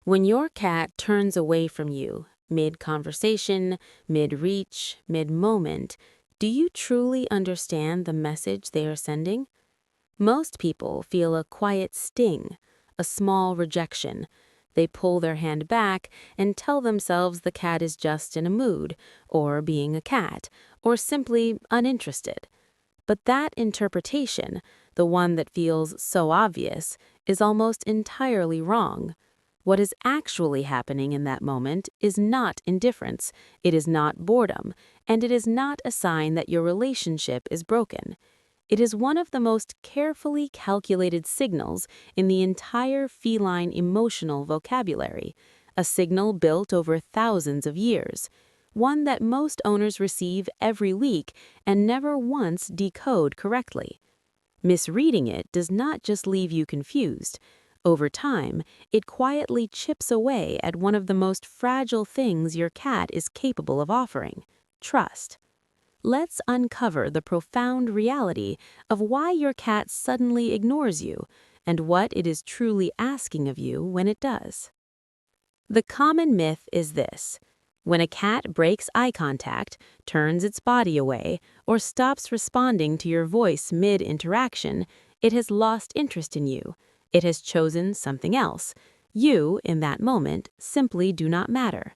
When your cat turns away from you, mid-conversation, mid-reach, mid-moment, do you truly understand the message they are sending? Most people feel a quiet sting, a small rejection. They pull their hand back and tell themselves the cat is just in a mood, or being a cat, or simply uninterested. But that interpretation, the one that feels so obvious, is almost entirely wrong. What is actually happening in that moment is not indifference, it is not boredom, and it is not a sign that your relationship is broken. It is one of the most carefully calculated signals in the entire feline emotional vocabulary, a signal built over thousands of years, one that most owners receive every week and never once decode correctly. Misreading it does not just leave you confused. Over time, it quietly chips away at one of the most fragile things your cat is capable of offering: trust. Let's uncover the profound reality of why your cat suddenly ignores you and what it is truly asking of you when it does. The common myth is this: when a cat breaks eye contact, turns its body away, or stops responding to your voice mid-interaction, it has lost interest in you. It has chosen something else. You, in that moment, simply do not matter.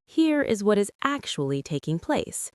Here is what is actually taking place.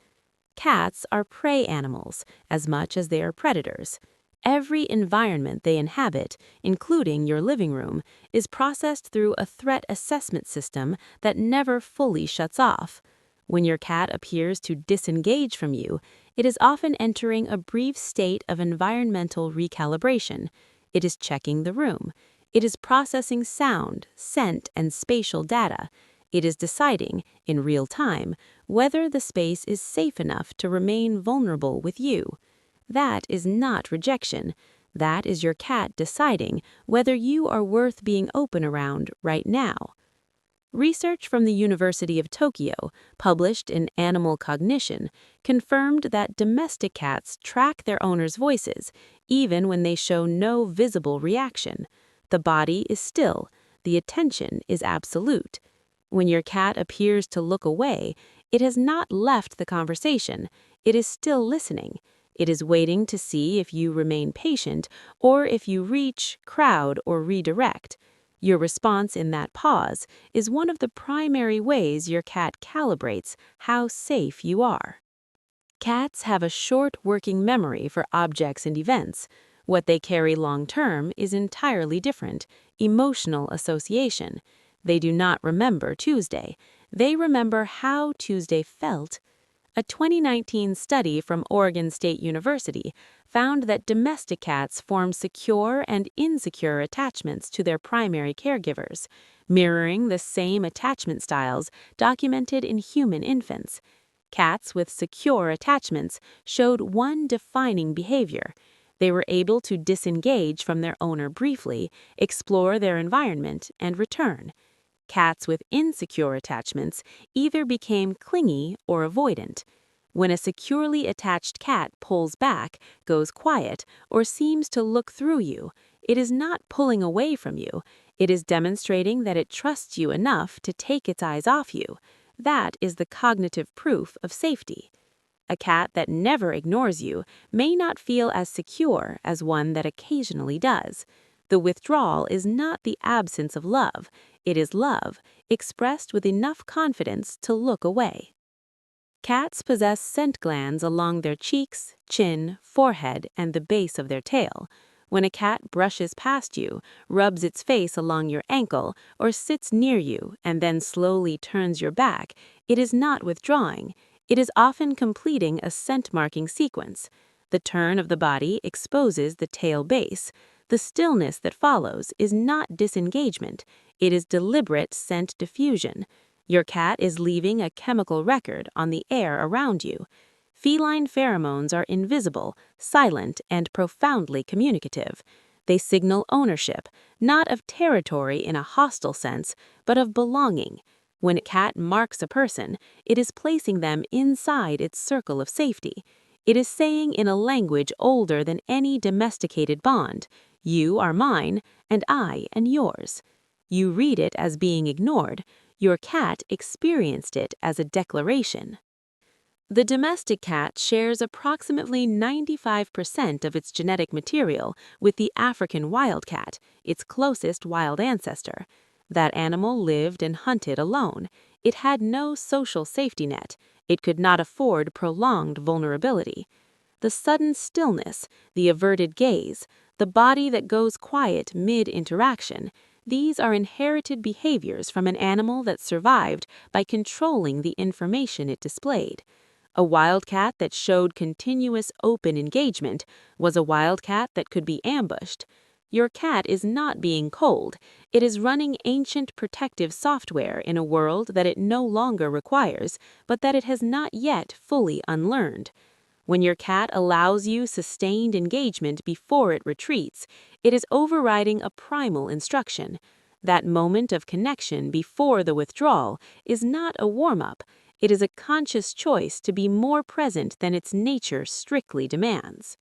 Cats are prey animals as much as they are predators. Every environment they inhabit, including your living room, is processed through a threat assessment system that never fully shuts off. When your cat appears to disengage from you, it is often entering a brief state of environmental recalibration. It is checking the room. It is processing sound, scent, and spatial data. It is deciding, in real time, whether the space is safe enough to remain vulnerable with you. That is not rejection. That is your cat deciding whether you are worth being open around right now. Research from the University of Tokyo, published in Animal Cognition, confirmed that domestic cats track their owners' voices, even when they show no visible reaction. The body is still. The attention is absolute. When your cat appears to look away, it has not left the conversation. It is still listening. It is waiting to see if you remain patient or if you reach, crowd, or redirect. Your response in that pause is one of the primary ways your cat calibrates how safe you are. Cats have a short working memory for objects and events. What they carry long-term is entirely different: emotional association. They do not remember Tuesday. They remember how Tuesday felt. A 2019 study from Oregon State University found that domestic cats form secure and insecure attachments to their primary caregivers, mirroring the same attachment styles documented in human infants. Cats with secure attachments showed one defining behavior. They were able to disengage from their owner briefly, explore their environment, and return. Cats with insecure attachments either became clingy or avoidant. When a securely attached cat pulls back, goes quiet, or seems to look through you, it is not pulling away from you. It is demonstrating that it trusts you enough to take its eyes off you. That is the cognitive proof of safety. A cat that never ignores you may not feel as secure as one that occasionally does. The withdrawal is not the absence of love. It is love, expressed with enough confidence to look away. Cats possess scent glands along their cheeks, chin, forehead, and the base of their tail. When a cat brushes past you, rubs its face along your ankle, or sits near you and then slowly turns your back, it is not withdrawing. It is often completing a scent-marking sequence. The turn of the body exposes the tail base. The stillness that follows is not disengagement. It is deliberate scent diffusion. Your cat is leaving a chemical record on the air around you. Feline pheromones are invisible, silent, and profoundly communicative. They signal ownership, not of territory in a hostile sense, but of belonging. When a cat marks a person, it is placing them inside its circle of safety. It is saying in a language older than any domesticated bond, "You are mine, and I am yours." You read it as being ignored. Your cat experienced it as a declaration. The domestic cat shares approximately 95% of its genetic material with the African wildcat, its closest wild ancestor. That animal lived and hunted alone. It had no social safety net. It could not afford prolonged vulnerability. The sudden stillness, the averted gaze, the body that goes quiet mid-interaction, these are inherited behaviors from an animal that survived by controlling the information it displayed. A wildcat that showed continuous open engagement was a wildcat that could be ambushed. Your cat is not being cold. It is running ancient protective software in a world that it no longer requires, but that it has not yet fully unlearned. When your cat allows you sustained engagement before it retreats, it is overriding a primal instruction. That moment of connection before the withdrawal is not a warm-up. It is a conscious choice to be more present than its nature strictly demands.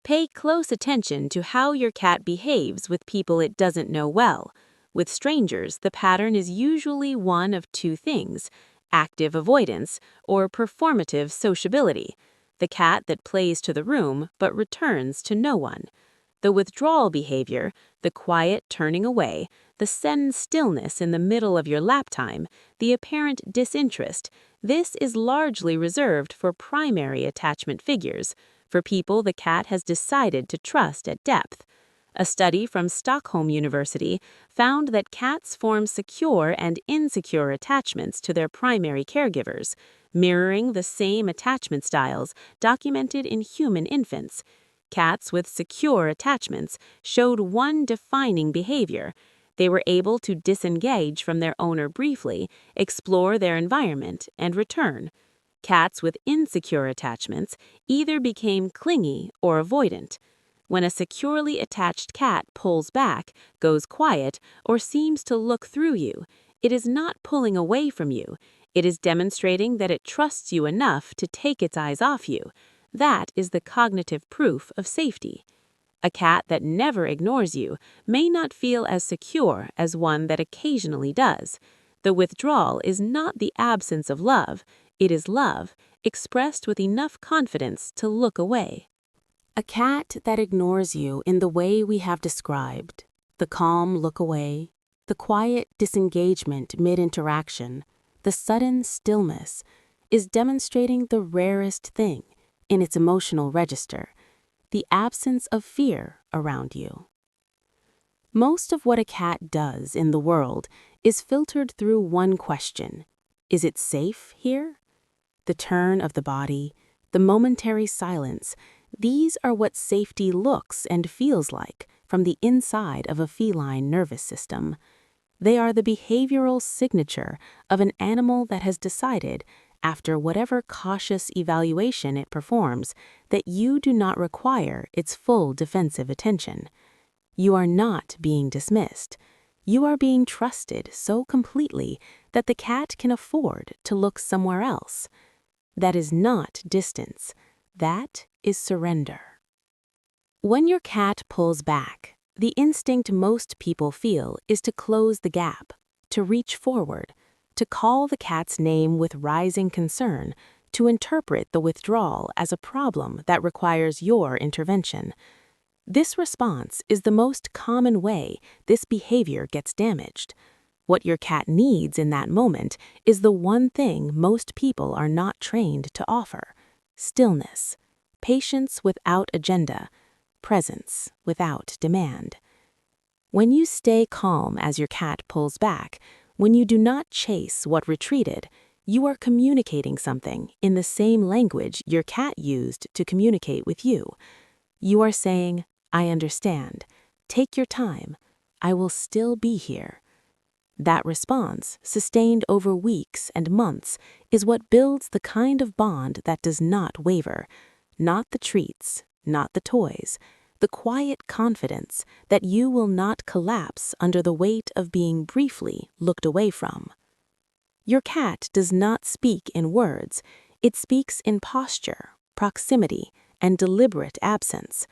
Pay close attention to how your cat behaves with people it doesn't know well. With strangers, the pattern is usually one of two things: active avoidance or performative sociability. The cat that plays to the room but returns to no one. The withdrawal behavior, the quiet turning away, the sudden stillness in the middle of your lap time, the apparent disinterest, this is largely reserved for primary attachment figures, for people the cat has decided to trust at depth. A study from Stockholm University found that cats form secure and insecure attachments to their primary caregivers, mirroring the same attachment styles documented in human infants. Cats with secure attachments showed one defining behavior. They were able to disengage from their owner briefly, explore their environment, and return. Cats with insecure attachments either became clingy or avoidant. When a securely attached cat pulls back, goes quiet, or seems to look through you, it is not pulling away from you. It is demonstrating that it trusts you enough to take its eyes off you. That is the cognitive proof of safety. A cat that never ignores you may not feel as secure as one that occasionally does. The withdrawal is not the absence of love, it is love, expressed with enough confidence to look away. A cat that ignores you in the way we have described, the calm look away, the quiet disengagement mid-interaction, the sudden stillness, is demonstrating the rarest thing in its emotional register, the absence of fear around you. Most of what a cat does in the world is filtered through one question: is it safe here? The turn of the body, the momentary silence, these are what safety looks and feels like from the inside of a feline nervous system. They are the behavioral signature of an animal that has decided, after whatever cautious evaluation it performs, that you do not require its full defensive attention. You are not being dismissed. You are being trusted so completely that the cat can afford to look somewhere else. That is not distance. That is surrender. When your cat pulls back, the instinct most people feel is to close the gap, to reach forward, to call the cat's name with rising concern, to interpret the withdrawal as a problem that requires your intervention. This response is the most common way this behavior gets damaged. What your cat needs in that moment is the one thing most people are not trained to offer: stillness, patience without agenda, presence without demand. When you stay calm as your cat pulls back, when you do not chase what retreated, you are communicating something in the same language your cat used to communicate with you. You are saying, "I understand. Take your time. I will still be here." That response, sustained over weeks and months, is what builds the kind of bond that does not waver. Not the treats, not the toys, the quiet confidence that you will not collapse under the weight of being briefly looked away from. Your cat does not speak in words. It speaks in posture, proximity, and deliberate absence.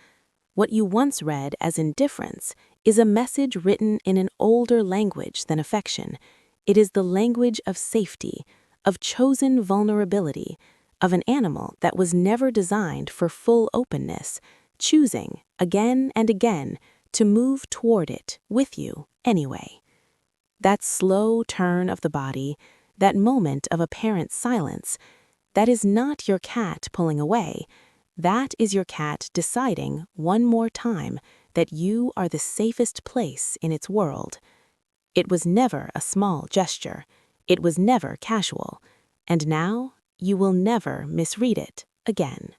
What you once read as indifference is a message written in an older language than affection. It is the language of safety, of chosen vulnerability, of an animal that was never designed for full openness, choosing, again and again, to move toward it with you anyway. That slow turn of the body, that moment of apparent silence, that is not your cat pulling away. That is your cat deciding one more time that you are the safest place in its world. It was never a small gesture. It was never casual. And now you will never misread it again.